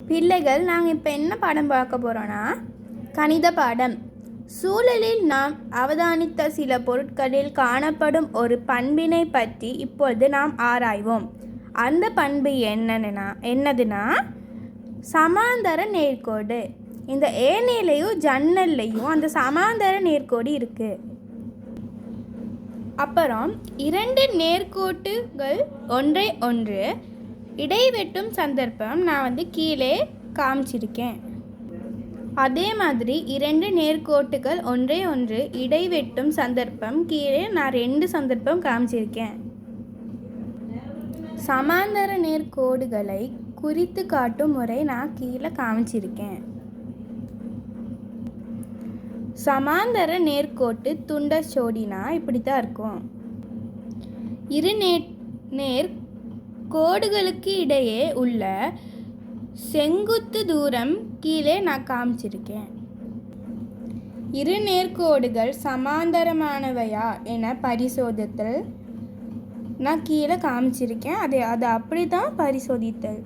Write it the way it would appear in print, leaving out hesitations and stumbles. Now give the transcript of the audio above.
பிள்ளைகள், நாங்கள் இப்போ என்ன பாடம் பார்க்க போகிறோன்னா கணித பாடம். சூழலில் நாம் அவதானித்த சில பொருட்களில் காணப்படும் ஒரு பண்பினை பற்றி இப்பொழுது நாம் ஆராய்வோம். அந்த பண்பு என்னதுன்னா சமாந்தர நேர்கோடு. இந்த ஏனையிலையும் ஜன்னல்லையும் அந்த சமாந்தர நேர்கோடு இருக்குது. அப்புறம் இரண்டு நேர்கோட்டுகள் ஒன்றை ஒன்று இடைவெட்டும் சந்தர்ப்பம் நான் கீழே காமிச்சிருக்கேன். அதே மாதிரி இரண்டு நேர்கோட்டுகள் ஒன்றை ஒன்று இடைவெட்டும் சந்தர்ப்பம் கீழே நான் 2 சந்தர்ப்பம் காமிச்சிருக்கேன். சமாந்தர நேர்கோடுகளை குறித்து காட்டும் முறை நான் கீழே காமிச்சிருக்கேன். சமாந்தர நேர்கோட்டு துண்ட ஜோடினா இப்படி தான் இருக்கும். இரு நேர் கோடுகளுக்கு இடையே உள்ள செங்குத்து தூரம் கீழே நான் காமிச்சிருக்கேன். இரு நேர்கோடுகள் சமாந்தரமானவையா என பரிசோதித்தல் நான் கீழே காமிச்சிருக்கேன். அது அப்படி தான் பரிசோதித்தல்.